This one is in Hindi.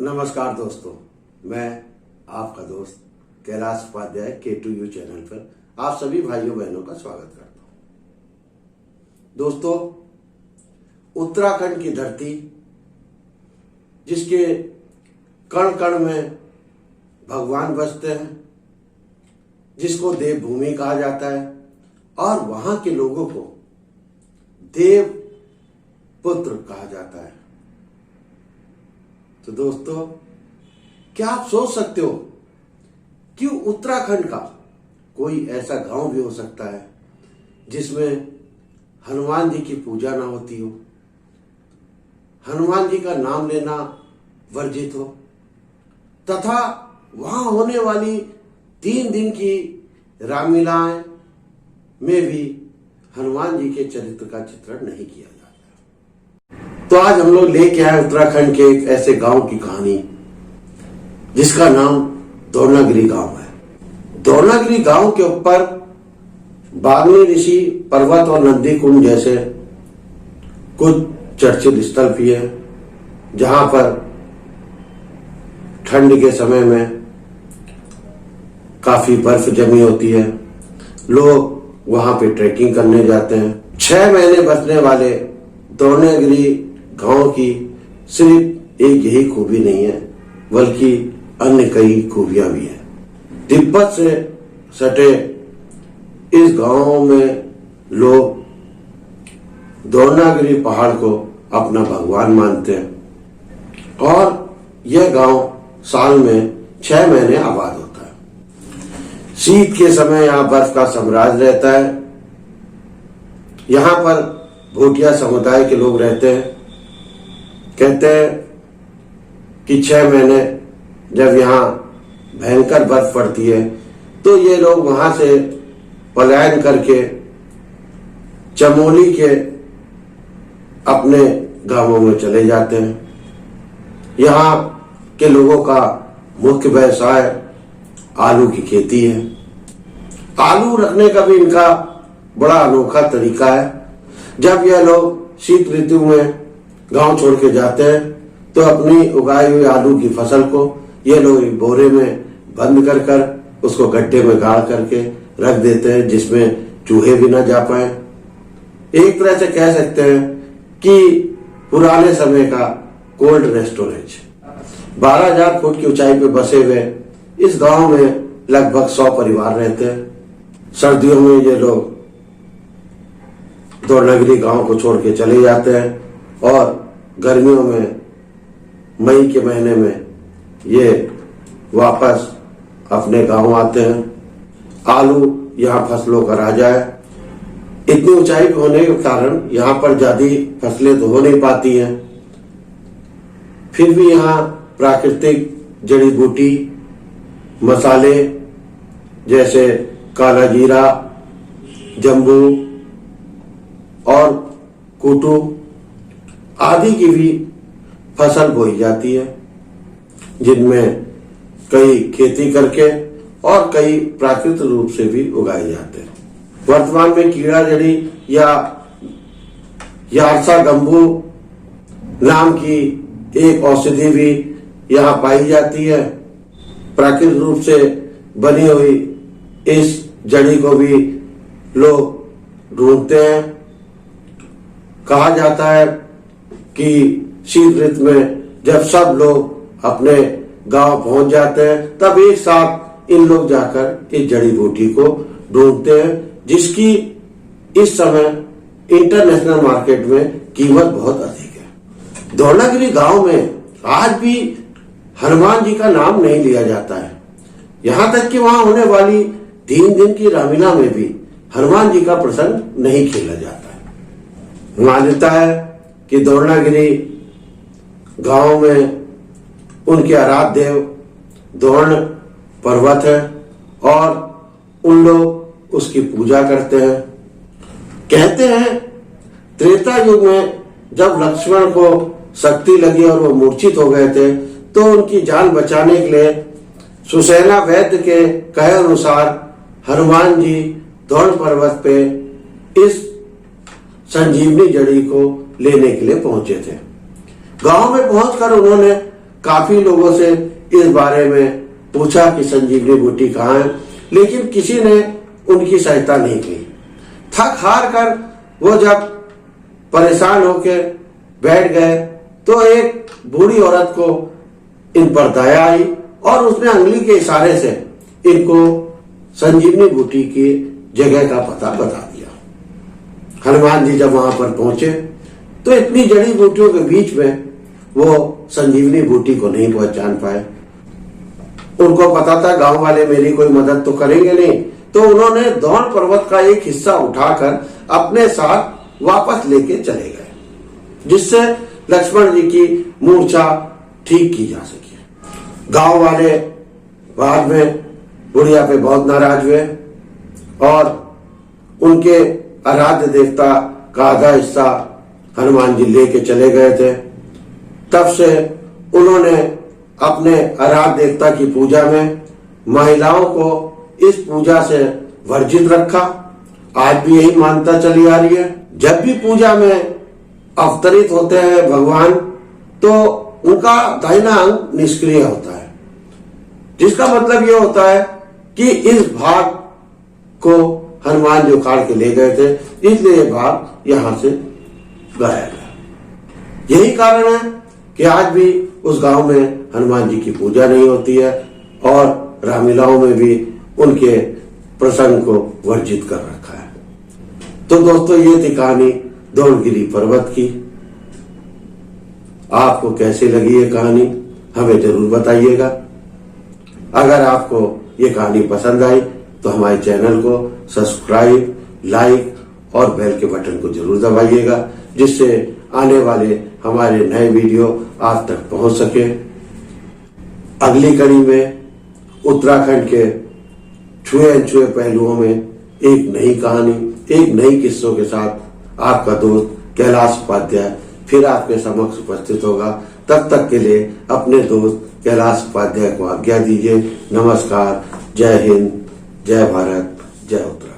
नमस्कार दोस्तों, मैं आपका दोस्त कैलाश उपाध्याय K2U चैनल पर आप सभी भाइयों बहनों का स्वागत करता हूं। दोस्तों, उत्तराखंड की धरती, जिसके कण कण में भगवान बसते हैं, जिसको देवभूमि कहा जाता है और वहां के लोगों को देव पुत्र कहा जाता है। तो दोस्तों, क्या आप सोच सकते हो कि उत्तराखंड का कोई ऐसा गांव भी हो सकता है जिसमें हनुमान जी की पूजा ना होती हो, हनुमान जी का नाम लेना वर्जित हो, तथा वहां होने वाली 3 दिन की रामलीलाएं में भी हनुमान जी के चरित्र का चित्रण नहीं किया जाता। तो आज हम लोग लेके आए उत्तराखंड के एक ऐसे गांव की कहानी जिसका नाम दोरनागिरी गांव है। दोरनागिरी गांव के ऊपर बागनी ऋषि पर्वत और नंदी कुंड जैसे कुछ चर्चित स्थल भी है, जहां पर ठंड के समय में काफी बर्फ जमी होती है। लोग वहां पे ट्रैकिंग करने जाते हैं। 6 महीने बसने वाले दोरनागिरी गांव की सिर्फ एक यही खूबी नहीं है, बल्कि अन्य कई खूबियां भी हैं। तिब्बत से सटे इस गांव में लोग दोरनागिरी पहाड़ को अपना भगवान मानते हैं और यह गांव साल में 6 महीने आबाद होता है। शीत के समय यहाँ बर्फ का साम्राज्य रहता है। यहाँ पर भूटिया समुदाय के लोग रहते हैं। कहते हैं कि 6 महीने जब यहाँ भयंकर बर्फ पड़ती है तो ये लोग वहां से पलायन करके चमोली के अपने गांवों में चले जाते हैं। यहाँ के लोगों का मुख्य व्यवसाय आलू की खेती है। आलू रखने का भी इनका बड़ा अनोखा तरीका है। जब यह लोग शीत ऋतु में गांव छोड़ के जाते हैं तो अपनी उगाई हुई आलू की फसल को ये लोग एक बोरे में बंद कर कर उसको गड्ढे में गाड़ करके रख देते हैं, जिसमें चूहे भी न जा पाए। एक तरह से कह सकते हैं कि पुराने समय का कोल्ड स्टोरेज। 12,000 फुट की ऊंचाई पे बसे हुए इस गांव में लगभग 100 परिवार रहते हैं। सर्दियों में ये लोग दोरनागिरी गांव को छोड़ के चले जाते हैं और गर्मियों में मई के महीने में ये वापस अपने गांव आते हैं। आलू यहाँ फसलों का राजा है। इतनी ऊंचाई पे होने के कारण यहाँ पर ज्यादा फसलें तो हो नहीं पाती हैं। फिर भी यहाँ प्राकृतिक जड़ी बूटी, मसाले जैसे काला जीरा, जम्बू और कूटू आदि की भी फसल बोई जाती है, जिनमें कई खेती करके और कई प्राकृतिक रूप से भी उगाए जाते हैं। वर्तमान में कीड़ा जड़ी या यारसा गंबू नाम की एक औषधि भी यहाँ पाई जाती है। प्राकृतिक रूप से बनी हुई इस जड़ी को भी लोग ढूंढते हैं। कहा जाता है कि शीत ऋतु में जब सब लोग अपने गांव पहुंच जाते हैं तब एक साथ इन लोग जाकर इस जड़ी बूटी को ढूंढते हैं, जिसकी इस समय इंटरनेशनल मार्केट में कीमत बहुत अधिक है। दोरनागिरी गांव में आज भी हनुमान जी का नाम नहीं लिया जाता है। यहां तक कि वहां होने वाली 3 दिन की रामलीला में भी हनुमान जी का प्रसंग नहीं खेला जाता है। मान्यता है कि दोरनागिरी गांव में उनके आराध्य देव दोर्ण पर्वत है और उन लोग उसकी पूजा करते हैं। कहते हैं त्रेता युग में जब लक्ष्मण को शक्ति लगी और वो मूर्छित हो गए थे तो उनकी जान बचाने के लिए सुसेना वैद्य के कहे अनुसार हनुमान जी दोर्ण पर्वत पे इस संजीवनी जड़ी को लेने के लिए पहुंचे थे। गांव में पहुंचकर उन्होंने काफी लोगों से इस बारे में पूछा कि संजीवनी बूटी कहाँ है, लेकिन किसी ने उनकी सहायता नहीं की। थक हार कर वो जब परेशान होके बैठ गए तो एक बूढ़ी औरत को इन पर दया आई और उसने अंगुली के इशारे से इनको संजीवनी बूटी की जगह का पता बता दिया। हनुमान जी जब वहां पर पहुंचे तो इतनी जड़ी बूटियों के बीच में वो संजीवनी बूटी को नहीं पहचान पाए। उनको पता था गांव वाले मेरी कोई मदद तो करेंगे नहीं, तो उन्होंने दौन पर्वत का एक हिस्सा उठाकर अपने साथ वापस लेके चले गए, जिससे लक्ष्मण जी की मूर्छा ठीक की जा सके। गांव वाले बाद में बुढ़िया पे बहुत नाराज हुए और उनके आराध्य देवता का आधा हिस्सा हनुमान जी लेके चले गए थे। तब से उन्होंने अपने आराध्य देवता की पूजा में महिलाओं को इस पूजा से वर्जित रखा। आज भी यही मान्यता चली आ रही है। जब भी पूजा में अवतरित होते हैं भगवान तो उनका दाहिना अंग निष्क्रिय होता है, जिसका मतलब यह होता है कि इस भाग को हनुमान जी उखाड़ के ले गए थे, इसलिए यह भाग यहां से गाया गया। यही कारण है कि आज भी उस गांव में हनुमान जी की पूजा नहीं होती है और रामलीलाओं में भी उनके प्रसंग को वर्जित कर रखा है। तो दोस्तों, ये थी कहानी धौलगिरी पर्वत की। आपको कैसी लगी ये कहानी हमें जरूर बताइएगा। अगर आपको ये कहानी पसंद आई तो हमारे चैनल को सब्सक्राइब, लाइक और बेल के बटन को जरूर दबाइएगा, जिससे आने वाले हमारे नए वीडियो आप तक पहुंच सके। अगली कड़ी में उत्तराखंड के छुए अनछुए पहलुओं में एक नई कहानी, एक नई किस्सों के साथ आपका दोस्त कैलाश उपाध्याय फिर आपके समक्ष उपस्थित होगा। तब तक के लिए अपने दोस्त कैलाश उपाध्याय को आज्ञा दीजिए। नमस्कार, जय हिंद, जय भारत, जय उत्तराखंड।